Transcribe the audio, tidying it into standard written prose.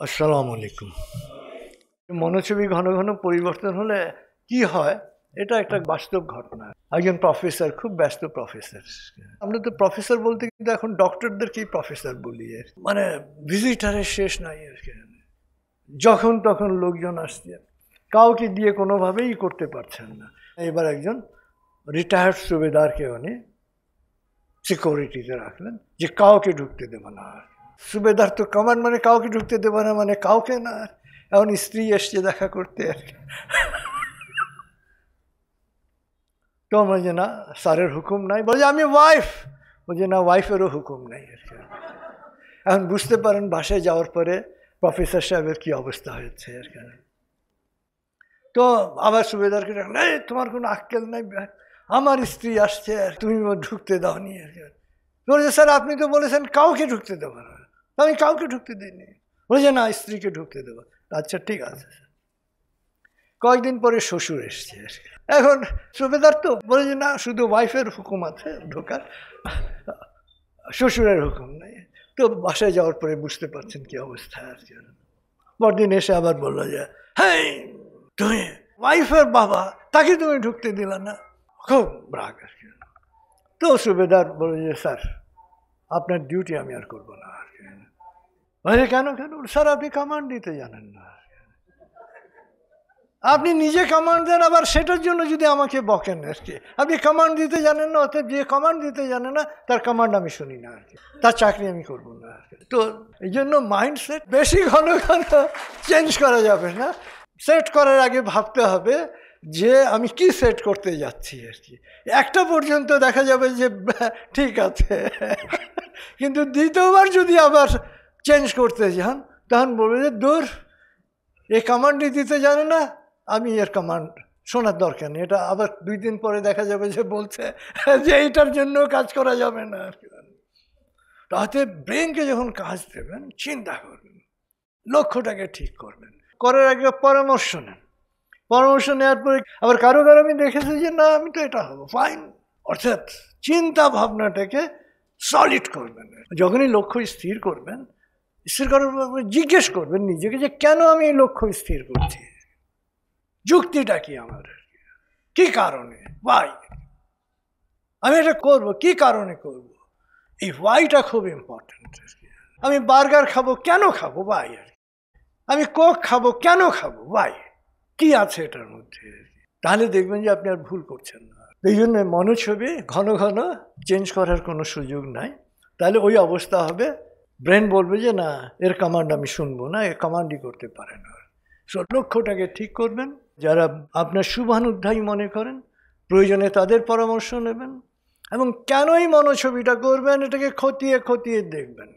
আসসালামু আলাইকুম। মনোছবি ঘন ঘন পরিবর্তন হলে কি হয়, এটা একটা বাস্তব ঘটনা। একজন প্রফেসর, খুব ব্যস্ত প্রফেসর, আমরা তো প্রফেসর বলতে কিন্তু এখন ডক্টরদেরকেই প্রফেসর বলি, মানে ভিজিটারের শেষ নাই আর কি। যখন তখন লোকজন আসছে, কাউকে দিয়ে কোনোভাবেই করতে পারছেন না। এবার একজন রিটায়ার্ড সুবেদারকে উনি সিকিউরিটিতে রাখলেন যে কাউকে ঢুকতে দেবে না। সুবেদার তো কমান্ড, মানে কাউকে ঢুকতে দেবে না, মানে কাউকে না। এখন স্ত্রী এসছে দেখা করতে আর কি। তো আমরা যে না, স্যারের হুকুম নাই। বলছে আমি ওয়াইফ। বলছে না, ওয়াইফেরও হুকুম নাই আর কি। এখন বুঝতে পারেন বাসায় যাওয়ার পরে প্রফেসর সাহেবের কি অবস্থা হয়েছে আর কি। তো আবার সুবেদারকে ডাকলেন, এই তোমার কোনো আক্কেল নাই, আমার স্ত্রী আসছে আর তুমি ঢুকতে দাওনি আর কি। বলছে স্যার আপনি তো বলেছেন কাউকে ঢুকতে দেবো না। আমি কাউকে ঢুকতে দিইনি। বলছে না, স্ত্রীকে ঢুকতে দেবো। আচ্ছা ঠিক আছে। কয়েকদিন পরে শ্বশুর এসছে। এখন সুবেদার তো বলেছে না, শুধু ওয়াইফের হুকুম আছে ঢোকার, শ্বশুরের হুকুম নেই। তো বাসায় যাওয়ার পরে বুঝতে পারছেন কি অবস্থা আর কি। পরদিন এসে আবার বললো যে হ্যাঁ, তুমি ওয়াইফের বাবা, তাকে তুমি ঢুকতে দিলা না। খুব রাগ আর কি। তো সুবেদার বলে যে স্যার আপনার ডিউটি আমি আর করবো না আর কি। বলে কেন কেন? স্যার আপনি কমান্ড দিতে জানেন না। আপনি নিজে কমান্ড দেন, আবার সেটার জন্য যদি আমাকে বকেন আর কি। আপনি কমান্ড দিতে জানেন না, অতএব যে কমান্ড দিতে জানে না তার কমান্ড আমি শুনি না আর কি, তার চাকরি আমি করবো না আর কি। তো এই জন্য মাইন্ডসেট বেশি ঘন ঘন চেঞ্জ করা যাবে না। সেট করার আগে ভাবতে হবে যে আমি কি সেট করতে যাচ্ছি আর কি। একটা পর্যন্ত দেখা যাবে যে ঠিক আছে, কিন্তু দ্বিতীয়বার যদি আবার চেঞ্জ করতে যান তখন বলবে যে দূর, এই কমান্ডই দিতে জানে না, আমি এর কমান্ড শোনার দরকার নেই। এটা আবার 2 দিন পরে দেখা যাবে যে বলছে যে এইটার জন্য কাজ করা যাবে না আর কি। তাতে ব্রেনকে যখন কাজ দেবেন, চিন্তা করবেন, লক্ষ্যটাকে ঠিক করবেন, করার আগে পরামর্শ নেন। পরামর্শ নেওয়ার পরে আবার কারো কারো আমি দেখেছি যে না আমি তো এটা হবো, ফাইন। অর্থাৎ চিন্তা ভাবনাটাকে সলিড করবেন। যখনই লক্ষ্য স্থির করবেন, স্থির করার পর জিজ্ঞেস করবেন নিজেকে যে কেন আমি এই লক্ষ্য স্থির করছি, যুক্তিটা কি আমার, কি কারণে, ওয়াই আমি এটা করবো, কি কারণে করব। এই ওয়াইটা খুব ইম্পর্টেন্ট। আমি বার্গার খাবো, কেন খাবো, ওয়াই। আমি কোক খাবো, কেন খাবো, ওয়াই, কি আছে এটার মধ্যে। তাহলে দেখবেন যে আপনি আর ভুল করছেন না। এই জন্য মনোছবি ঘন ঘন চেঞ্জ করার কোনো সুযোগ নাই। তাহলে ওই অবস্থা হবে, ব্রেন বলবে যে না, এর কমান্ড আমি শুনবো না, এর কমান্ডই করতে পারে না। লক্ষ্যটাকে ঠিক করবেন। যারা আপনার শুভানুধ্যায়ী মনে করেন, প্রয়োজনে তাদের পরামর্শ নেবেন, এবং কেনই মনোছবিটা করবেন এটাকে খতিয়ে খতিয়ে দেখবেন।